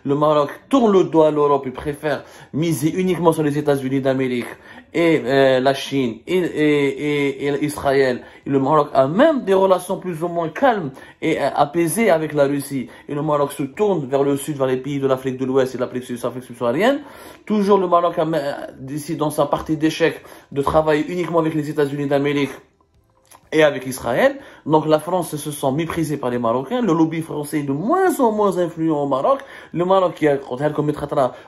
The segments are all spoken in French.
le Maroc tourne le dos à l'Europe et préfère miser uniquement sur les États-Unis d'Amérique et la Chine et Israël. Et le Maroc a même des relations plus ou moins calmes et apaisées avec la Russie. Et le Maroc se tourne vers le sud, vers les pays de l'Afrique de l'Ouest et de l'Afrique subsaharienne. Toujours le Maroc a décidé dans sa partie d'échec de travailler uniquement avec les États-Unis d'Amérique et avec Israël. Donc la France se sent méprisée par les Marocains. Le lobby français est de moins en moins influent au Maroc. Le Maroc qui a, comme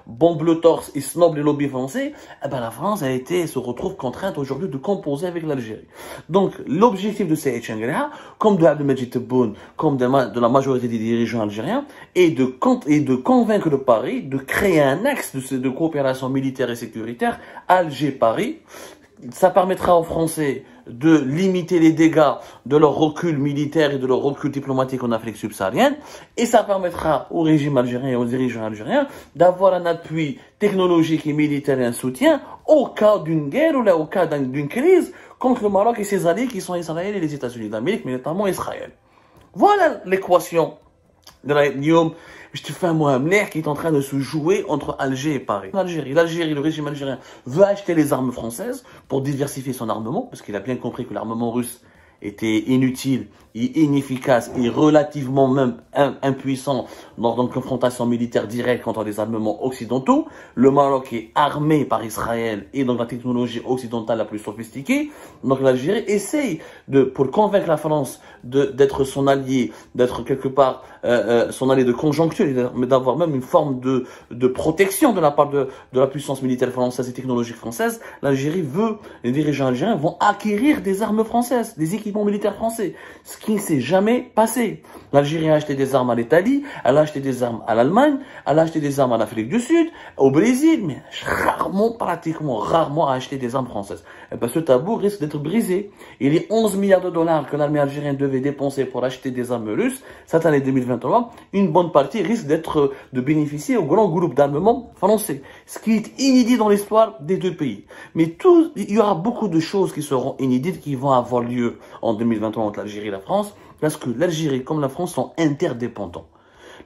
bombe le torse et snob les lobbies français, eh ben la France se retrouve contrainte aujourd'hui de composer avec l'Algérie. Donc l'objectif de Saïd Changriha, comme de Abdelmajid Tebboune, comme de la majorité des dirigeants algériens, est de convaincre le Paris de créer un axe de coopération militaire et sécuritaire Alger-Paris. Ça permettra aux Français de limiter les dégâts de leur recul militaire et de leur recul diplomatique en Afrique subsaharienne. Et ça permettra au régime algérien et aux dirigeants algériens d'avoir un appui technologique et militaire et un soutien au cas d'une guerre ou là, au cas d'une crise contre le Maroc et ses alliés qui sont Israël et les États-Unis d'Amérique, mais notamment Israël. Voilà l'équation de la Niom. Je te fais un mot qui est en train de se jouer entre Alger et Paris. L'Algérie, le régime algérien veut acheter les armes françaises pour diversifier son armement, parce qu'il a bien compris que l'armement russe était inutile et inefficace et relativement même impuissant dans une confrontation militaire directe contre les armements occidentaux. Le Maroc est armé par Israël et donc la technologie occidentale la plus sophistiquée. Donc l'Algérie essaye pour convaincre la France d'être son allié, d'être quelque part son allié de conjoncture, mais d'avoir même une forme de protection de la part de la puissance militaire française et technologique française. L'Algérie les dirigeants algériens vont acquérir des armes françaises, des équipements militaires français, ce qui ne s'est jamais passé. L'Algérie a acheté des armes à l'Italie, elle a acheté des armes à l'Allemagne, elle a acheté des armes à l'Afrique du Sud, au Brésil, mais pratiquement rarement a acheté des armes françaises. Et ben, ce tabou risque d'être brisé. Et les 11 milliards de dollars que l'armée algérienne devait dépenser pour acheter des armes russes, cette année 2023, une bonne partie risque de bénéficier au grand groupe d'armement français. Ce qui est inédit dans l'histoire des deux pays. Mais il y aura beaucoup de choses qui seront inédites, qui vont avoir lieu en 2023 entre l'Algérie et la France, parce que l'Algérie comme la France sont interdépendants.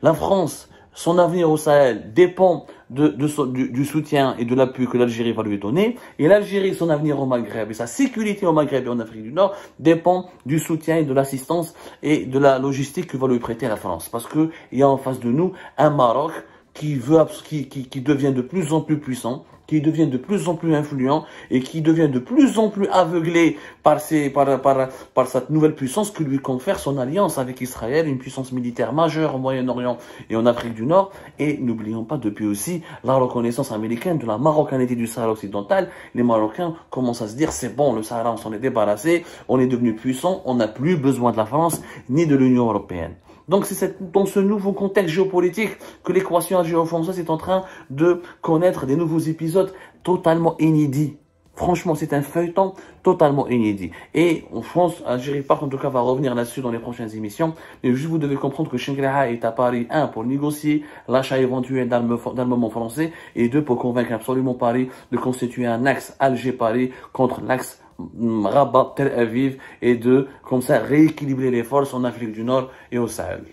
La France, son avenir au Sahel dépend du soutien et de l'appui que l'Algérie va lui donner. Et l'Algérie, son avenir au Maghreb et sa sécurité au Maghreb et en Afrique du Nord dépend du soutien et de l'assistance et de la logistique que va lui prêter la France. Parce qu'il y a en face de nous un Maroc qui devient de plus en plus puissant, qui devient de plus en plus influent et qui devient de plus en plus aveuglé par cette nouvelle puissance que lui confère son alliance avec Israël, une puissance militaire majeure au Moyen-Orient et en Afrique du Nord. Et n'oublions pas depuis aussi la reconnaissance américaine de la marocanité du Sahara occidental. Les Marocains commencent à se dire c'est bon, le Sahara on s'en est débarrassé, on est devenu puissant, on n'a plus besoin de la France ni de l'Union européenne. Donc c'est dans ce nouveau contexte géopolitique que l'équation algéro-française est en train de connaître des nouveaux épisodes totalement inédits. Franchement, c'est un feuilleton totalement inédit. Et en France, Algérie Park, en tout cas, va revenir là-dessus dans les prochaines émissions. Mais juste, vous devez comprendre que Changriha est à Paris, 1, pour négocier l'achat éventuel d'armements français, et 2, pour convaincre absolument Paris de constituer un axe Alger-Paris contre l'axe Rabat, Tel Aviv, et comme ça, rééquilibrer les forces en Afrique du Nord et au Sahel.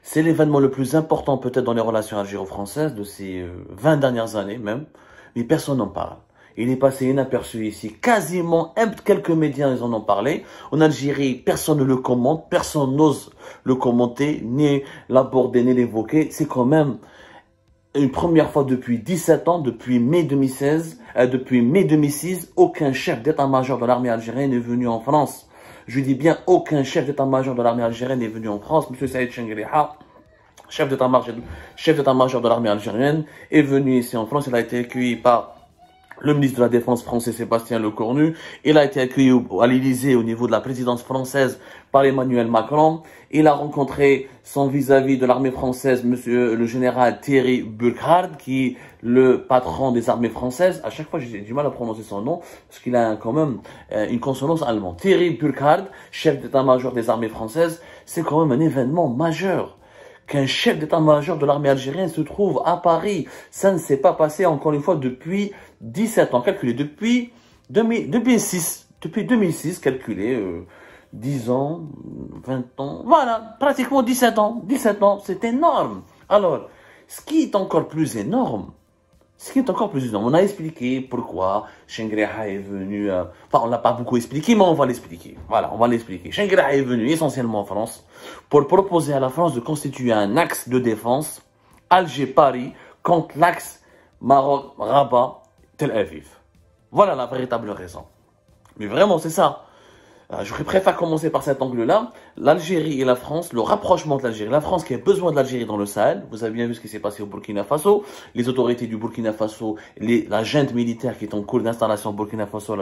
C'est l'événement le plus important peut-être dans les relations algéro-françaises de ces 20 dernières années même, mais personne n'en parle. Il est passé inaperçu ici, quasiment quelques médias ils en ont parlé. En Algérie, personne ne le commente, personne n'ose le commenter, ni l'aborder, ni l'évoquer. C'est quand même une première fois depuis 17 ans, depuis mai 2016, depuis mai 2006, aucun chef d'état-major de l'armée algérienne n'est venu en France. Je dis bien aucun chef d'état-major de l'armée algérienne n'est venu en France. Monsieur Saïd Changriha, chef d'état-major de l'armée algérienne, est venu ici en France. Il a été accueilli par le ministre de la Défense français Sébastien Lecornu. Il a été accueilli à l'Élysée au niveau de la présidence française par Emmanuel Macron. Il a rencontré son vis-à-vis de l'armée française, monsieur le général Thierry Burkhardt, qui est le patron des armées françaises. À chaque fois, j'ai du mal à prononcer son nom, parce qu'il a quand même une consonance allemande. Thierry Burkhardt, chef d'état-major des armées françaises, c'est quand même un événement majeur. Qu'un chef d'état-major de l'armée algérienne se trouve à Paris. Ça ne s'est pas passé, encore une fois, depuis 17 ans. Calculé depuis 2006. Depuis 2006, calculé 10 ans, 20 ans, voilà, pratiquement 17 ans. 17 ans, c'est énorme. Alors, ce qui est encore plus énorme, on a expliqué pourquoi Shengreha est venu, enfin on l'a pas beaucoup expliqué, mais on va l'expliquer. Voilà, on va l'expliquer. Shengreha est venu essentiellement en France pour proposer à la France de constituer un axe de défense Alger-Paris contre l'axe Maroc-Rabat-Tel Aviv. Voilà la véritable raison. Mais vraiment, c'est ça. Je préfère commencer par cet angle-là. L'Algérie et la France, le rapprochement de l'Algérie. La France qui a besoin de l'Algérie dans le Sahel. Vous avez bien vu ce qui s'est passé au Burkina Faso. Les autorités du Burkina Faso, la junte militaire qui est en cours d'installation au Burkina Faso, elle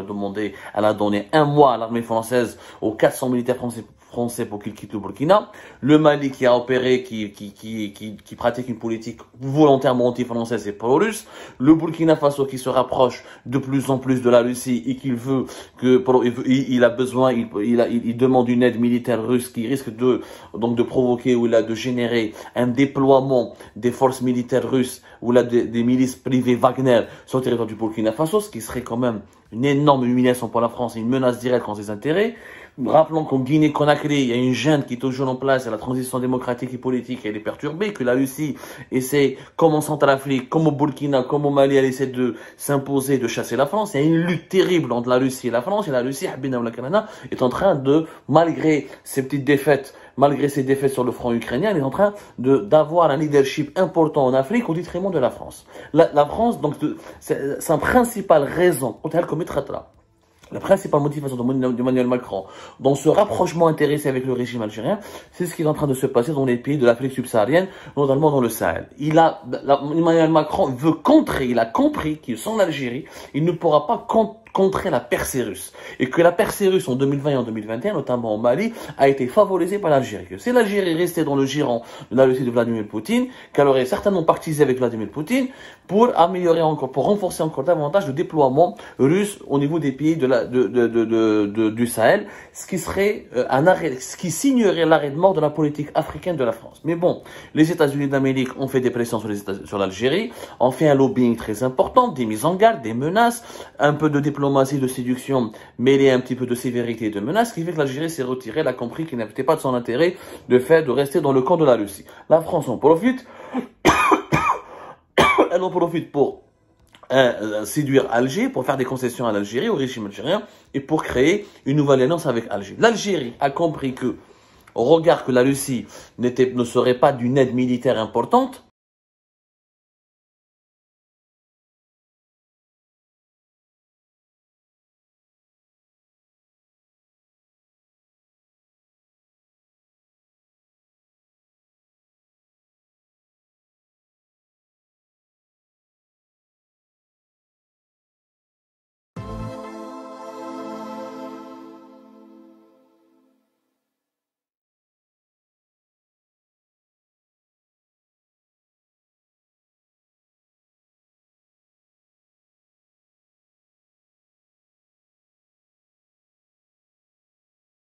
a donné 1 mois à l'armée française, aux 400 militaires français pour qu'ils quittent le Burkina. Le Mali qui a opéré, qui pratique une politique volontairement anti-française et pro-russe. Le Burkina Faso qui se rapproche de plus en plus de la Russie et qu'il veut il a besoin, il demande une aide militaire russe qui risque de provoquer ou là de générer un déploiement des forces militaires russes ou là des milices privées Wagner sur le territoire du Burkina Faso, ce qui serait quand même une énorme humiliation pour la France et une menace directe contre ses intérêts. Rappelons qu'en Guinée-Conakry, il y a une junte qui est toujours en place, et la transition démocratique et politique, elle est perturbée, que la Russie essaie, comme en Centrafrique, comme au Burkina, comme au Mali, elle essaie de s'imposer, de chasser la France. Il y a une lutte terrible entre la Russie et la France, et la Russie, Habina ou la Canada, est en train de, malgré ses petites défaites, malgré ses défaites sur le front ukrainien, elle est en train d'avoir un leadership important en Afrique au détriment de la France. La France, donc, c'est sa principale raison, la principale motivation d'Emmanuel Macron dans ce rapprochement intéressé avec le régime algérien, c'est ce qui est en train de se passer dans les pays de l'Afrique subsaharienne, notamment dans le Sahel. Emmanuel Macron veut contrer, il a compris que sans l'Algérie, il ne pourra pas contrer la percée russe. Et que la percée russe en 2020 et en 2021, notamment au Mali, a été favorisée par l'Algérie. Que si l'Algérie restait dans le giron de la Russie de Vladimir Poutine, qu'elle aurait certainement partisé avec Vladimir Poutine pour améliorer encore, pour renforcer encore davantage le déploiement russe au niveau des pays du Sahel, ce qui serait ce qui signerait l'arrêt de mort de la politique africaine de la France. Mais bon, les États-Unis d'Amérique ont fait des pressions sur l'Algérie, ont fait un lobbying très important, des mises en garde, des menaces, un peu de diplomatie, de séduction, mêlée un petit peu de sévérité et de menace, qui fait que l'Algérie s'est retirée, elle a compris qu'il n'était pas de son intérêt de rester dans le camp de la Russie. La France en profite, elle en profite pour séduire Alger, pour faire des concessions à l'Algérie, au régime algérien, et pour créer une nouvelle alliance avec Alger. L'Algérie a compris que, au regard que la Russie ne serait pas d'une aide militaire importante,